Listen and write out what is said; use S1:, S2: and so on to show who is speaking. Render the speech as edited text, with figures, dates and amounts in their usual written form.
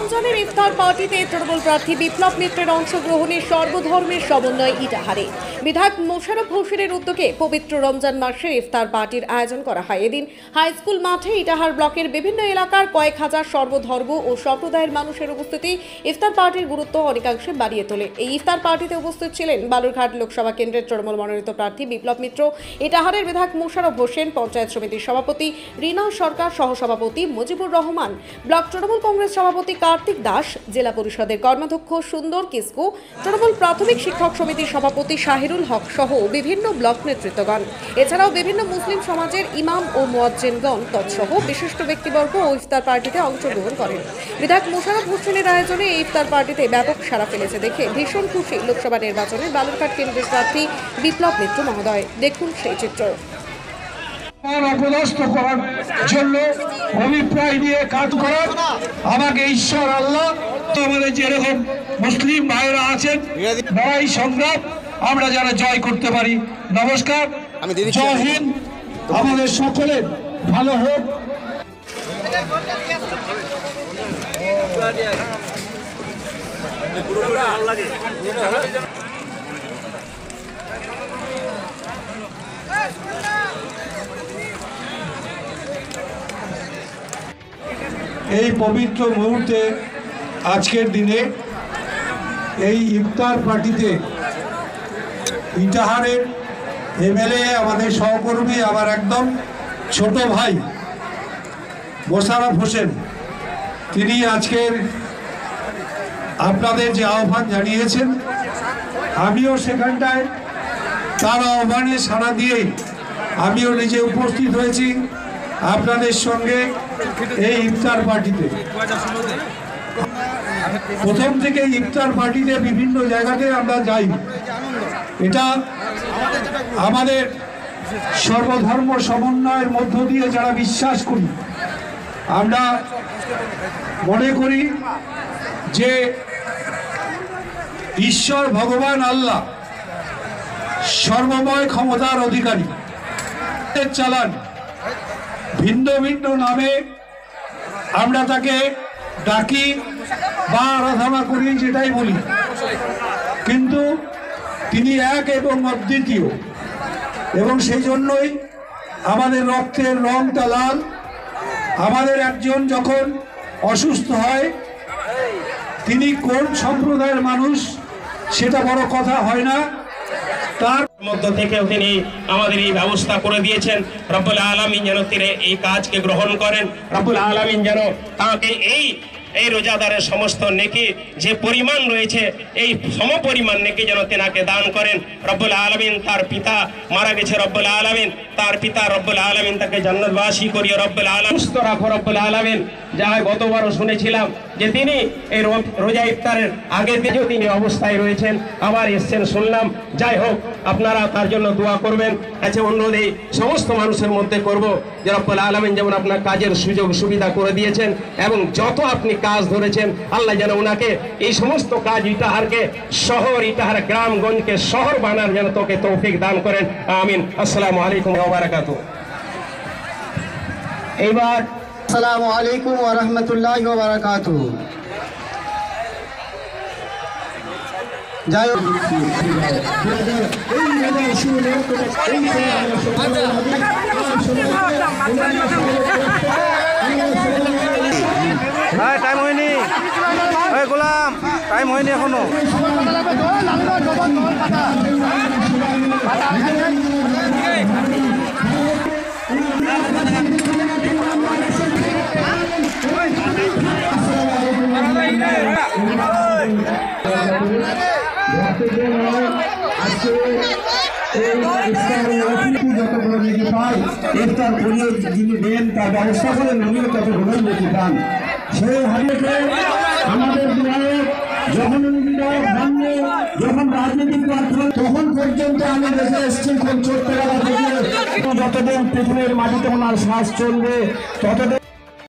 S1: রমজানের ইফতার পার্টিতে তৃণমূল প্রার্থী বিপ্লব মিত্রের অংশগ্রহণে সর্বধর্মের সমন্বয় ইটাহারে বিধায়ক মোশাররফ হোসেনের উদ্যোগে পবিত্র রমজান মাসের ইফতার পার্টির আয়োজন করা হয়। এদিন হাই স্কুল মাঠে ইটাহার ব্লকের বিভিন্ন এলাকার কয়েক হাজার সর্বধর্ম ও সম্প্রদায়ের মানুষের উপস্থিতি ইফতার পার্টির গুরুত্ব অনেকাংশে বাড়িয়ে তোলে। এই ইফতার পার্টিতে উপস্থিত ছিলেন বালুরঘাট লোকসভা কেন্দ্রের তৃণমূল মনোনীত প্রার্থী বিপ্লব মিত্র, ইটাহারের বিধায়ক মোশাররফ হোসেন, পঞ্চায়েত সমিতির সভাপতি রিনা সরকার, সহসভাপতি মুজিবুর রহমান, ব্লক তৃণমূল কংগ্রেস সভাপতি কার্তিক দাস, জেলা পরিষদের কর্মাধ্যক্ষ সুন্দর কিসকু, তৃণমূল প্রাথমিক শিক্ষক সমিতির সভাপতি শাহিরুল হক সহ বিভিন্ন ব্লক নেতৃত্বগণ। এছাড়াও বিভিন্ন মুসলিম সমাজের ইমাম ও মুয়াজ্জিনগণ তৎসহ বিশিষ্ট ব্যক্তিবর্গ ও ইফতার পার্টিতে অংশগ্রহণ করেন। বিধায়ক মোশাররফ হোসেনের আয়োজনে এই ইফতার পার্টিতে ব্যাপক সাড়া ফেলেছে দেখে ভীষণ খুশি লোকসভা নির্বাচনে বালুরঘাট কেন্দ্রের প্রার্থী বিপ্লব মিত্র মহোদয়। দেখুন সেই চিত্র।
S2: অপদস্থ করার জন্য অভিপ্রায় নিয়ে কাজ করা আমাকে ঈশ্বর আল্লাহ আমাদের যেরকম মুসলিম ভাইরা আছেন লড়াই সংগ্রাম আমরা যারা জয় করতে পারি। নমস্কার, জয় হিন্দ, আমাদের সকলের ভালো হোক। এই পবিত্র মুহূর্তে আজকের দিনে এই ইফতার পার্টিতে ইটাহারের এমএলএ, আমাদের সহকর্মী, আমার একদম ছোট ভাই মোশাররফ হোসেন, তিনি আজকের আপনাদের যে আহ্বান জানিয়েছেন, আমিও সেখানটায় তার আহ্বানে সাড়া দিয়ে আমিও নিজে উপস্থিত হয়েছি আপনাদের সঙ্গে এই ইফতার পার্টিতে। প্রথম থেকে ইফতার পার্টিতে বিভিন্ন জায়গাতে আমরা যাই। এটা আমাদের সর্বধর্ম সমন্বয়ের মধ্য দিয়ে যারা বিশ্বাস করি, আমরা মনে করি যে ঈশ্বর ভগবান আল্লাহ সর্বময় ক্ষমতার অধিকারী, চালান ভিন্ন ভিন্ন নামে আমরা তাকে ডাকি বা আরাধনা করি, যেটাই বলি, কিন্তু তিনি এক এবং অদ্বিতীয়, এবং সেই জন্যই আমাদের রক্তের রংটা লাল। আমাদের একজন যখন অসুস্থ হয়, তিনি কোন সম্প্রদায়ের মানুষ সেটা বড় কথা হয় না, তার
S3: মধ্য থেকেও তিনি আমাদের এই ব্যবস্থা করে দিয়েছেন। রব্বুল আলামিন যেন তিনি এই কাজকে গ্রহণ করেন, রব্বুল আলামিন যেন তাকে এই রোজাদারের সমস্ত নেকি যে পরিমাণ রয়েছে এই সমপরিমাণ নেকি যেন তেনাকে দান করেন। রব্বুল আলামিন তার পিতা মারা গেছে, রব্বুল আলামিন তার পিতা রব্বুল আলামিন তাকে জান্নাতবাসী করিয়ে রব্বুল আলামিন সুস্থ রাখো রব্বুল আলামিন। যা গতবারও শুনেছিলাম যে তিনি এই রোজা ইফতারের আগে থেকেও তিনি অবস্থায় রয়েছেন, আবার এসছেন শুনলাম। যাই হোক, আপনারা তার জন্য দোয়া করবেন। আচ্ছা, অনুরোধ এই সমস্ত মানুষের মধ্যে করব যে রব্বুল আলামিন যেমন আপনার কাজের সুযোগ সুবিধা করে দিয়েছেন এবং যত আপনি কাজ ধরেছেন, আল্লাহ যেন ওনাকে এই সমস্ত কাজ ইটাহারকে শহর, ইটাহার গ্রামগঞ্জকে শহর বানার যেন তোকে তৌফিক দান করেন। আমিন। আসসালামু আলাইকুম ওয়া বারাকাতুহু।
S4: এবার আসসালামু আলাইকুম ওয়া রাহমাতুল্লাহি ওয়া বারাকাতুহু। যাই হোক,
S5: টাইম হয়নি, গোলাম, টাইম হয়নি এখনো।
S2: ইফতার করিয়ে যিনি দেন তার ব্যবস্থা করেন, উনিও ততগুলো নীতি পান। সেই হাদিসে আমাদের যখন যখন রাজনৈতিক প্রার্থনা, তখন পর্যন্ত আমি দেশে এসেছি কোন 14 টাকা থেকে, যতদিন পৃথিবীর মাটিতে ওনার শ্বাস চলবে ততদিন